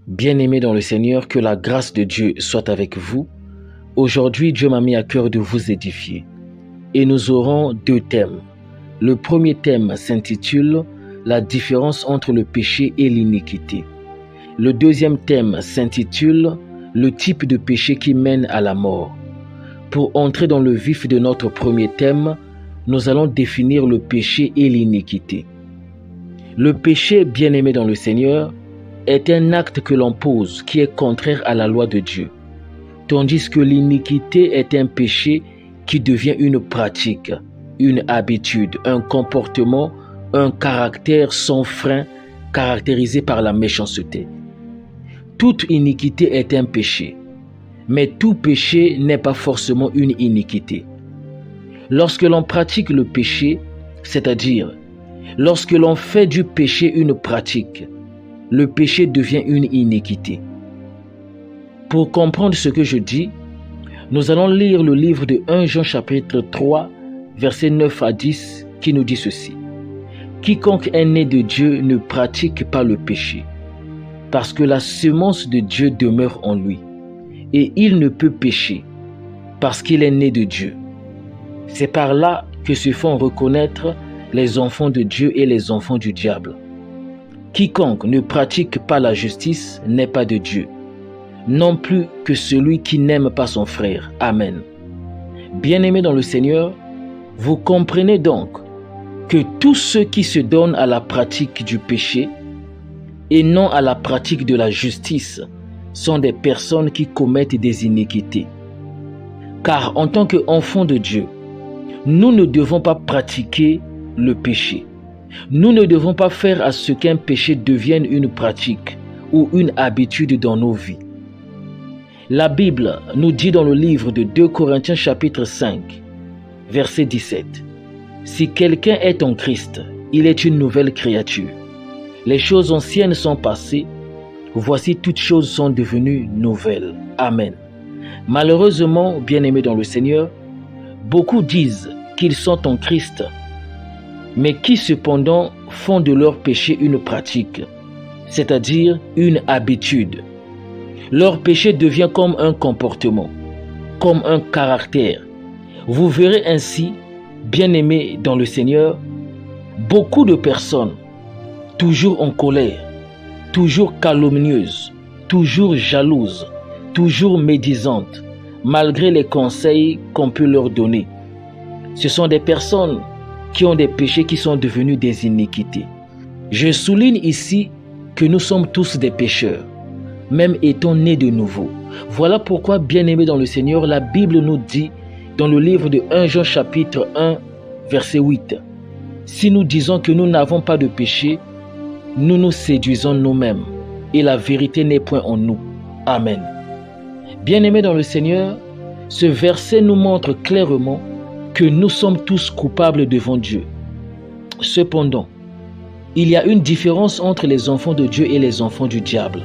Bien-aimés dans le Seigneur, que la grâce de Dieu soit avec vous. Aujourd'hui, Dieu m'a mis à cœur de vous édifier. Et nous aurons deux thèmes. Le premier thème s'intitule « La différence entre le péché et l'iniquité ». Le deuxième thème s'intitule « Le type de péché qui mène à la mort ». Pour entrer dans le vif de notre premier thème, nous allons définir le péché et l'iniquité. Le péché, bien-aimé dans le Seigneur, est un acte que l'on pose qui est contraire à la loi de Dieu, tandis que l'iniquité est un péché qui devient une pratique, une habitude, un comportement, un caractère sans frein caractérisé par la méchanceté. Toute iniquité est un péché, mais tout péché n'est pas forcément une iniquité. Lorsque l'on pratique le péché, c'est-à-dire lorsque l'on fait du péché une pratique, le péché devient une iniquité. Pour comprendre ce que je dis, nous allons lire le livre de 1 Jean chapitre 3, versets 9 à 10, qui nous dit ceci. « Quiconque est né de Dieu ne pratique pas le péché, parce que la semence de Dieu demeure en lui, et il ne peut pécher, parce qu'il est né de Dieu. C'est par là que se font reconnaître les enfants de Dieu et les enfants du diable. Quiconque ne pratique pas la justice n'est pas de Dieu, non plus que celui qui n'aime pas son frère. Amen. Bien-aimés dans le Seigneur, vous comprenez donc que tous ceux qui se donnent à la pratique du péché et non à la pratique de la justice sont des personnes qui commettent des iniquités. Car en tant qu'enfants de Dieu, nous ne devons pas pratiquer le péché. Nous ne devons pas faire à ce qu'un péché devienne une pratique ou une habitude dans nos vies. La Bible nous dit dans le livre de 2 Corinthiens chapitre 5, verset 17, « Si quelqu'un est en Christ, il est une nouvelle créature. Les choses anciennes sont passées, voici toutes choses sont devenues nouvelles. » Amen. Malheureusement, bien-aimés dans le Seigneur, beaucoup disent qu'ils sont en Christ, mais qui cependant font de leur péché une pratique, c'est-à-dire une habitude. Leur péché devient comme un comportement, comme un caractère. Vous verrez ainsi, bien-aimés dans le Seigneur, beaucoup de personnes, toujours en colère, toujours calomnieuses, toujours jalouses, toujours médisantes, malgré les conseils qu'on peut leur donner. Ce sont des personnes qui ont des péchés qui sont devenus des iniquités. Je souligne ici que nous sommes tous des pécheurs, même étant nés de nouveau. Voilà pourquoi, bien-aimés dans le Seigneur, la Bible nous dit dans le livre de 1 Jean chapitre 1, verset 8, « Si nous disons que nous n'avons pas de péché, nous nous séduisons nous-mêmes, et la vérité n'est point en nous. » Amen. Bien-aimés dans le Seigneur, ce verset nous montre clairement que nous sommes tous coupables devant Dieu. Cependant, il y a une différence entre les enfants de Dieu et les enfants du diable.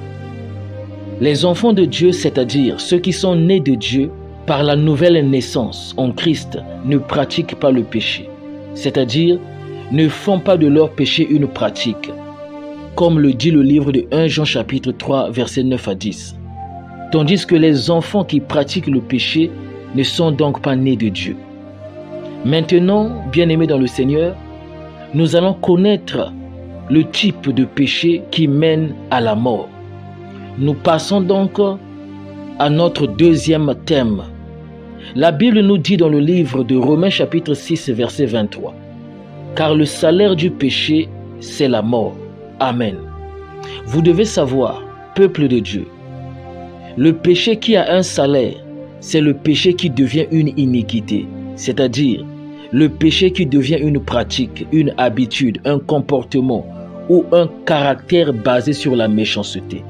Les enfants de Dieu, c'est-à-dire ceux qui sont nés de Dieu par la nouvelle naissance en Christ, ne pratiquent pas le péché, c'est-à-dire ne font pas de leur péché une pratique, comme le dit le livre de 1 Jean chapitre 3, versets 9 à 10. Tandis que les enfants qui pratiquent le péché ne sont donc pas nés de Dieu. Maintenant, bien-aimés dans le Seigneur, nous allons connaître le type de péché qui mène à la mort. Nous passons donc à notre deuxième thème. La Bible nous dit dans le livre de Romains chapitre 6, verset 23, « Car le salaire du péché, c'est la mort. » Amen. Vous devez savoir, peuple de Dieu, le péché qui a un salaire, c'est le péché qui devient une iniquité, c'est-à-dire le péché qui devient une pratique, une habitude, un comportement ou un caractère basé sur la méchanceté.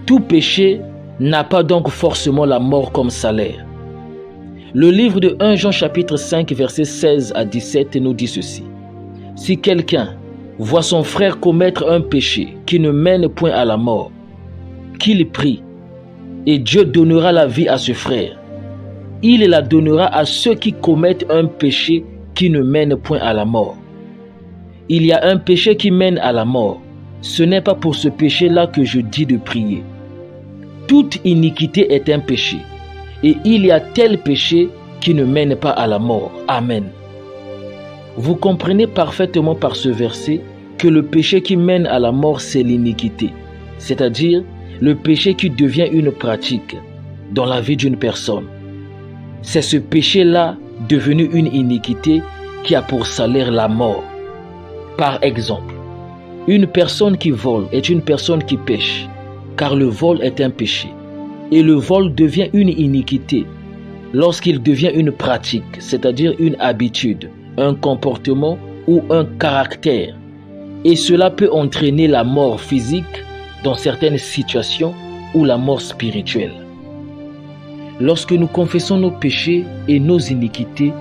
Tout péché n'a pas donc forcément la mort comme salaire. Le livre de 1 Jean chapitre 5 versets 16 à 17 nous dit ceci. « Si quelqu'un voit son frère commettre un péché qui ne mène point à la mort, qu'il prie, et Dieu donnera la vie à ce frère. Il la donnera à ceux qui commettent un péché qui ne mène point à la mort. Il y a un péché qui mène à la mort, Ce n'est pas pour ce péché-là que je dis de prier. Toute iniquité est un péché, et il y a tel péché qui ne mène pas à la mort. Amen. Vous comprenez parfaitement par ce verset que le péché qui mène à la mort, c'est l'iniquité, c'est-à-dire le péché qui devient une pratique dans la vie d'une personne. C'est ce péché-là devenu une iniquité qui a pour salaire la mort. Par exemple, une personne qui vole est une personne qui pêche, car le vol est un péché. Et le vol devient une iniquité lorsqu'il devient une pratique, c'est-à-dire une habitude, un comportement ou un caractère. Et cela peut entraîner la mort physique dans certaines situations ou la mort spirituelle. Lorsque nous confessons nos péchés et nos iniquités,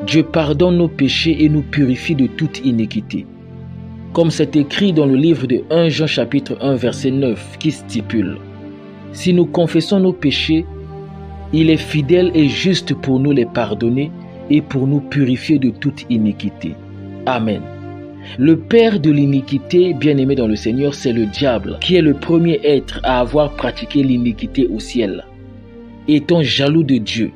Dieu pardonne nos péchés et nous purifie de toute iniquité. Comme c'est écrit dans le livre de 1 Jean chapitre 1 verset 9 qui stipule: si nous confessons nos péchés, il est fidèle et juste pour nous les pardonner et pour nous purifier de toute iniquité. Amen. Le père de l'iniquité, bien-aimé dans le Seigneur, c'est le diable, qui est le premier être à avoir pratiqué l'iniquité au ciel. Étant jaloux de Dieu,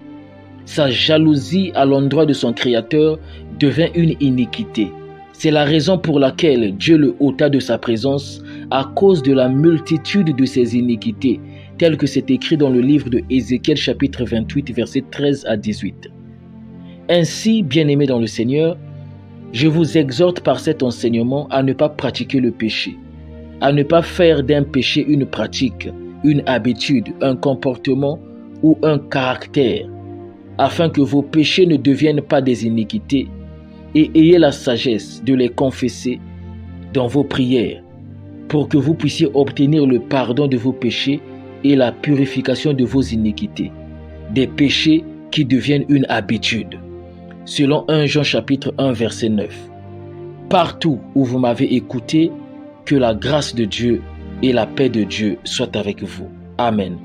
sa jalousie à l'endroit de son Créateur devint une iniquité. C'est la raison pour laquelle Dieu le ôta de sa présence à cause de la multitude de ses iniquités, tel que c'est écrit dans le livre de Ézéchiel chapitre 28 versets 13 à 18. Ainsi, bien-aimés dans le Seigneur, je vous exhorte par cet enseignement à ne pas pratiquer le péché, à ne pas faire d'un péché une pratique, une habitude, un comportement ou un caractère, afin que vos péchés ne deviennent pas des iniquités, et ayez la sagesse de les confesser dans vos prières, pour que vous puissiez obtenir le pardon de vos péchés et la purification de vos iniquités, des péchés qui deviennent une habitude. Selon 1 Jean chapitre 1 verset 9. Partout où vous m'avez écouté, que la grâce de Dieu et la paix de Dieu soient avec vous. Amen.